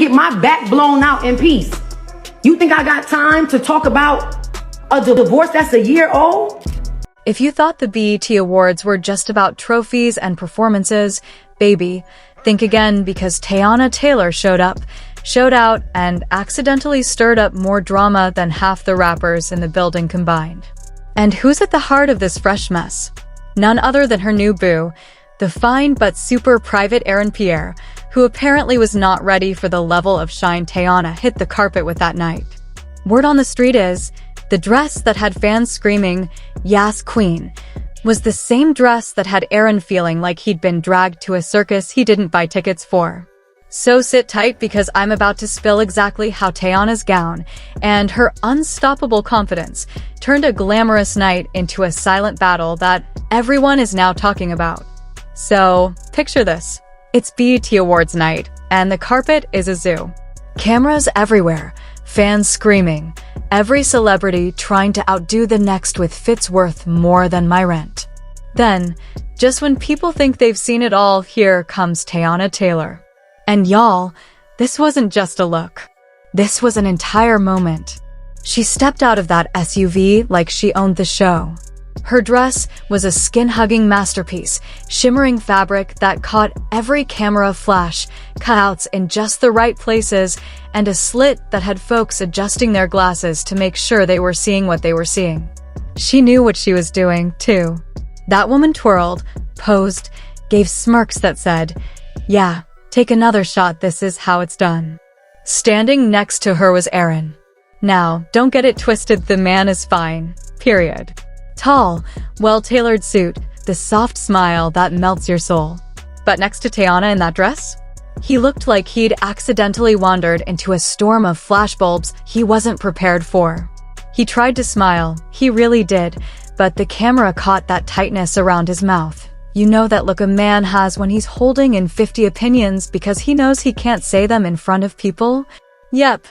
get my back blown out in peace. You think I got time to talk about a divorce that's a year old? If you thought the BET Awards were just about trophies and performances, baby, think again, because Teyana Taylor showed out, and accidentally stirred up more drama than half the rappers in the building combined. And who's at the heart of this fresh mess? None other than her new boo, the fine but super private Aaron, who apparently was not ready for the level of shine Teyana hit the carpet with that night. Word on the street is, the dress that had fans screaming, "Yas Queen," was the same dress that had Aaron feeling like he'd been dragged to a circus he didn't buy tickets for. So sit tight, because I'm about to spill exactly how Teyana's gown and her unstoppable confidence turned a glamorous night into a silent battle that everyone is now talking about. So, picture this. It's BET Awards night, and the carpet is a zoo. Cameras everywhere, fans screaming, every celebrity trying to outdo the next with fits worth more than my rent. Then, just when people think they've seen it all, here comes Teyana Taylor. And y'all, this wasn't just a look. This was an entire moment. She stepped out of that SUV like she owned the show. Her dress was a skin-hugging masterpiece, shimmering fabric that caught every camera flash, cutouts in just the right places, and a slit that had folks adjusting their glasses to make sure they were seeing what they were seeing. She knew what she was doing, too. That woman twirled, posed, gave smirks that said, "Yeah, take another shot, this is how it's done." Standing next to her was Aaron. Now, don't get it twisted, the man is fine. Period. Tall, well-tailored suit, the soft smile that melts your soul. But next to Teyana in that dress, he looked like he'd accidentally wandered into a storm of flashbulbs he wasn't prepared for. He tried to smile, he really did, but the camera caught that tightness around his mouth. You know that look a man has when he's holding in 50 opinions because he knows he can't say them in front of people? Yep,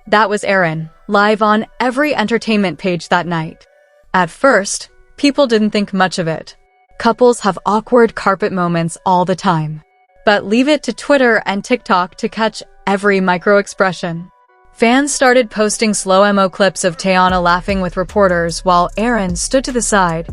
that was Aaron, live on every entertainment page that night. At first, people didn't think much of it. Couples have awkward carpet moments all the time. But leave it to Twitter and TikTok to catch every micro-expression. Fans started posting slow-mo clips of Teyana laughing with reporters while Aaron stood to the side,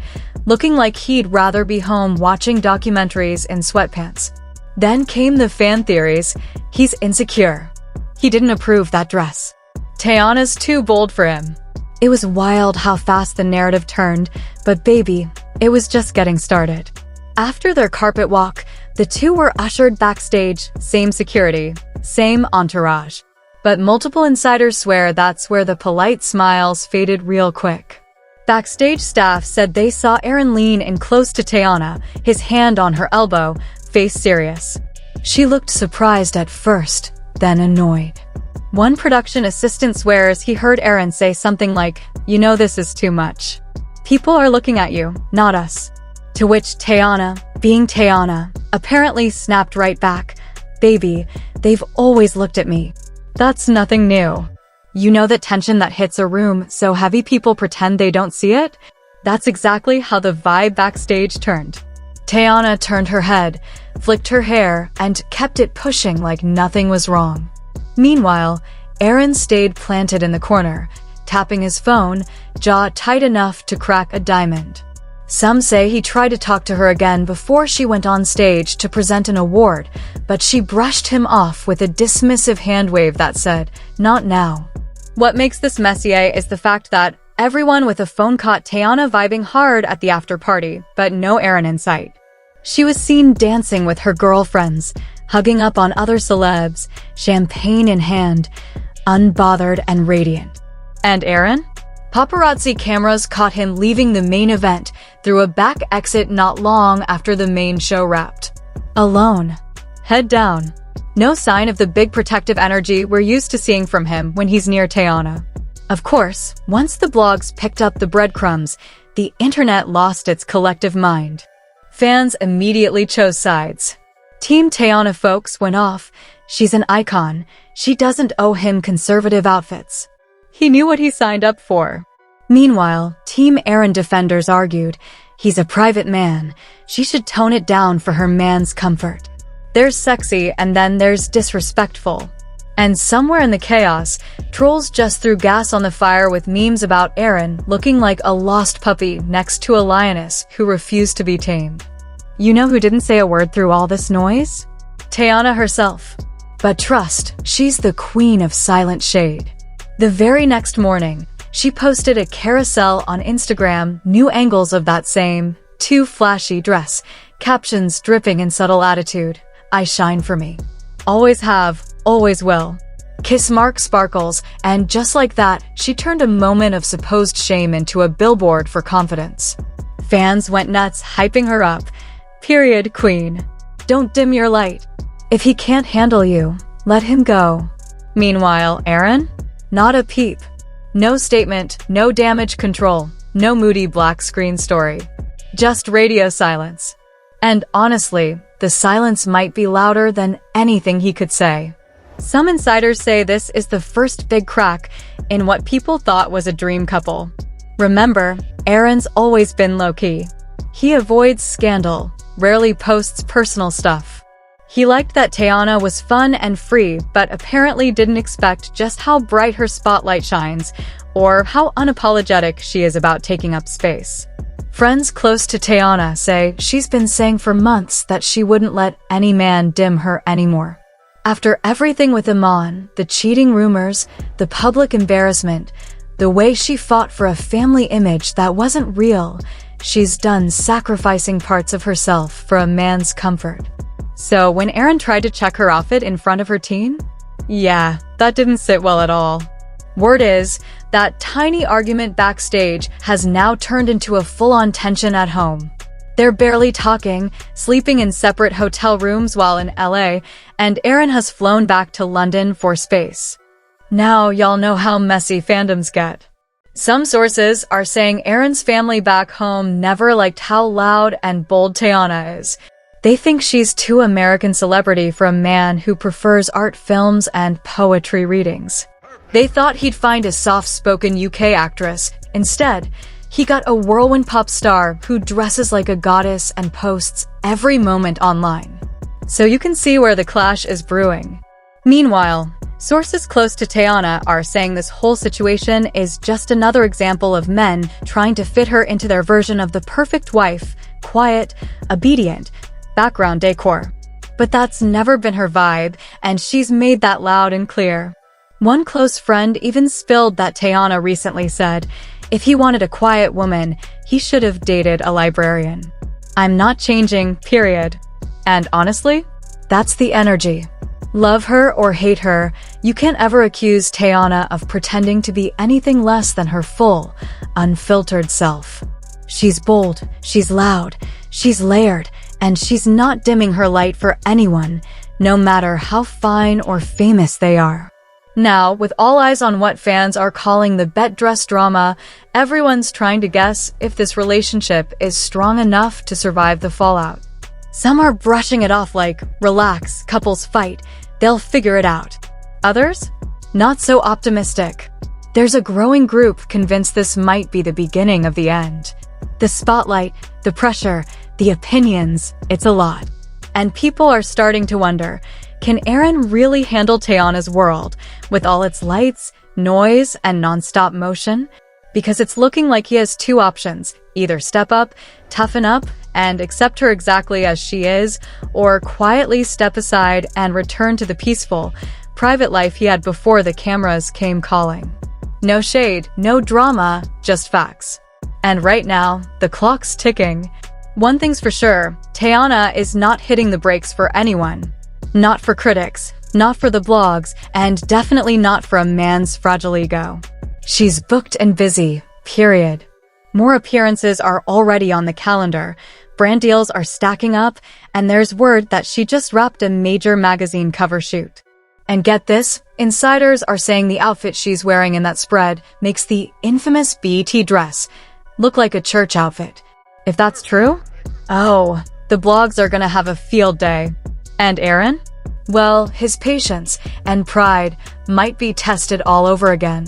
looking like he'd rather be home watching documentaries in sweatpants. Then came the fan theories. He's insecure. He didn't approve that dress. Teyana's too bold for him. It was wild how fast the narrative turned, but baby, it was just getting started. After their carpet walk, the two were ushered backstage, same security, same entourage. But multiple insiders swear that's where the polite smiles faded real quick. Backstage staff said they saw Aaron lean in close to Teyana, his hand on her elbow, face serious. She looked surprised at first, then annoyed. One production assistant swears he heard Aaron say something like, "You know this is too much. People are looking at you, not us." To which Teyana, being Teyana, apparently snapped right back, "Baby, they've always looked at me. That's nothing new. You know that tension that hits a room so heavy people pretend they don't see it?" That's exactly how the vibe backstage turned. Teyana turned her head, flicked her hair, and kept it pushing like nothing was wrong. Meanwhile, Aaron stayed planted in the corner, tapping his phone, jaw tight enough to crack a diamond. Some say he tried to talk to her again before she went on stage to present an award, but she brushed him off with a dismissive hand wave that said, "Not now." What makes this messier is the fact that everyone with a phone caught Teyana vibing hard at the after party, but no Aaron in sight. She was seen dancing with her girlfriends, hugging up on other celebs, champagne in hand, unbothered and radiant. And Aaron? Paparazzi cameras caught him leaving the main event through a back exit not long after the main show wrapped. Alone. Head down. No sign of the big protective energy we're used to seeing from him when he's near Teyana. Of course, once the blogs picked up the breadcrumbs, the internet lost its collective mind. Fans immediately chose sides. Team Teyana folks went off. She's an icon. She doesn't owe him conservative outfits. He knew what he signed up for. Meanwhile, Team Aaron defenders argued, he's a private man. She should tone it down for her man's comfort. There's sexy and then there's disrespectful. And somewhere in the chaos, trolls just threw gas on the fire with memes about Aaron looking like a lost puppy next to a lioness who refused to be tamed. You know who didn't say a word through all this noise? Teyana herself. But trust, she's the queen of silent shade. The very next morning, she posted a carousel on Instagram, new angles of that same, too flashy dress, captions dripping in subtle attitude. I shine for me. Always have, always will. Kiss mark sparkles, and just like that, she turned a moment of supposed shame into a billboard for confidence. Fans went nuts, hyping her up. Period, queen. Don't dim your light. If he can't handle you, let him go. Meanwhile, Aaron? Not a peep. No statement, no damage control, no moody black screen story. Just radio silence. And honestly, the silence might be louder than anything he could say. Some insiders say this is the first big crack in what people thought was a dream couple. Remember, Aaron's always been low-key. He avoids scandal, rarely posts personal stuff. He liked that Teyana was fun and free, but apparently didn't expect just how bright her spotlight shines, or how unapologetic she is about taking up space. Friends close to Teyana say she's been saying for months that she wouldn't let any man dim her anymore. After everything with Iman, the cheating rumors, the public embarrassment, the way she fought for a family image that wasn't real, she's done sacrificing parts of herself for a man's comfort. So when Aaron tried to check her outfit in front of her team? Yeah, that didn't sit well at all. Word is, that tiny argument backstage has now turned into a full-on tension at home. They're barely talking, sleeping in separate hotel rooms while in LA, and Aaron has flown back to London for space. Now y'all know how messy fandoms get. Some sources are saying Aaron's family back home never liked how loud and bold Teyana is. They think she's too American celebrity for a man who prefers art films and poetry readings. They thought he'd find a soft-spoken UK actress. Instead, he got a whirlwind pop star who dresses like a goddess and posts every moment online. So you can see where the clash is brewing. Meanwhile, sources close to Teyana are saying this whole situation is just another example of men trying to fit her into their version of the perfect wife, quiet, obedient, background decor. But that's never been her vibe, and she's made that loud and clear. One close friend even spilled that Teyana recently said, if he wanted a quiet woman, he should have dated a librarian. I'm not changing, period. And honestly, that's the energy. Love her or hate her, you can't ever accuse Teyana of pretending to be anything less than her full, unfiltered self. She's bold, she's loud, she's layered, and she's not dimming her light for anyone, no matter how fine or famous they are. Now, with all eyes on what fans are calling the bet dress drama, everyone's trying to guess if this relationship is strong enough to survive the fallout. Some are brushing it off like, relax, couples fight, they'll figure it out. Others? Not so optimistic. There's a growing group convinced this might be the beginning of the end. The spotlight, the pressure, the opinions, it's a lot. And people are starting to wonder, can Aaron really handle Teyana's world with all its lights, noise, and non-stop motion? Because it's looking like he has two options, either step up, toughen up, and accept her exactly as she is, or quietly step aside and return to the peaceful, private life he had before the cameras came calling. No shade, no drama, just facts. And right now, the clock's ticking. One thing's for sure, Teyana is not hitting the brakes for anyone. Not for critics, not for the blogs, and definitely not for a man's fragile ego. She's booked and busy, period. More appearances are already on the calendar, brand deals are stacking up, and there's word that she just wrapped a major magazine cover shoot. And get this, insiders are saying the outfit she's wearing in that spread makes the infamous BET dress look like a church outfit. If that's true, oh, the blogs are gonna have a field day. And Aaron? Well, his patience and pride might be tested all over again.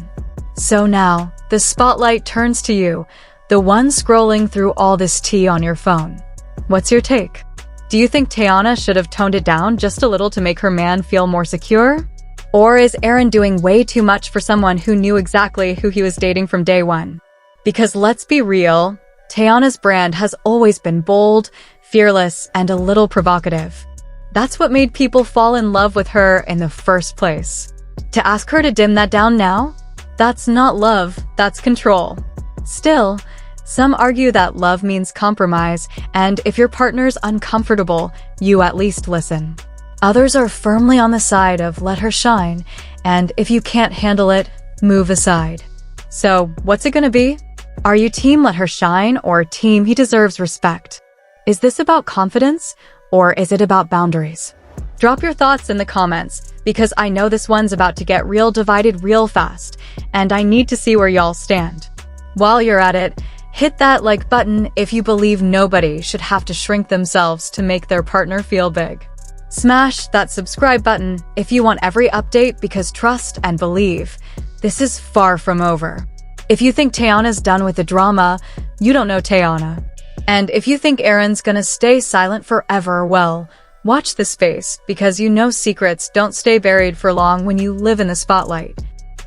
So now, the spotlight turns to you, the one scrolling through all this tea on your phone. What's your take? Do you think Teyana should have toned it down just a little to make her man feel more secure? Or is Aaron doing way too much for someone who knew exactly who he was dating from day one? Because let's be real, Teyana's brand has always been bold, fearless, and a little provocative. That's what made people fall in love with her in the first place. To ask her to dim that down now? That's not love, that's control. Still, some argue that love means compromise, and if your partner's uncomfortable, you at least listen. Others are firmly on the side of let her shine, and if you can't handle it, move aside. So, what's it gonna be? Are you team let her shine or team he deserves respect? Is this about confidence or is it about boundaries? Drop your thoughts in the comments because I know this one's about to get real divided real fast and I need to see where y'all stand. While you're at it, hit that like button if you believe nobody should have to shrink themselves to make their partner feel big. Smash that subscribe button if you want every update because trust and believe, this is far from over. If you think Teyana's done with the drama, you don't know Teyana. And if you think Aaron's gonna stay silent forever, well, watch this space because you know secrets don't stay buried for long when you live in the spotlight.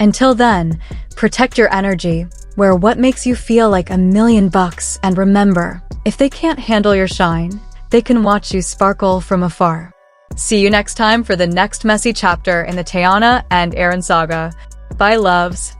Until then, protect your energy, wear what makes you feel like $1,000,000 and remember, if they can't handle your shine, they can watch you sparkle from afar. See you next time for the next messy chapter in the Teyana and Aaron saga. Bye, loves.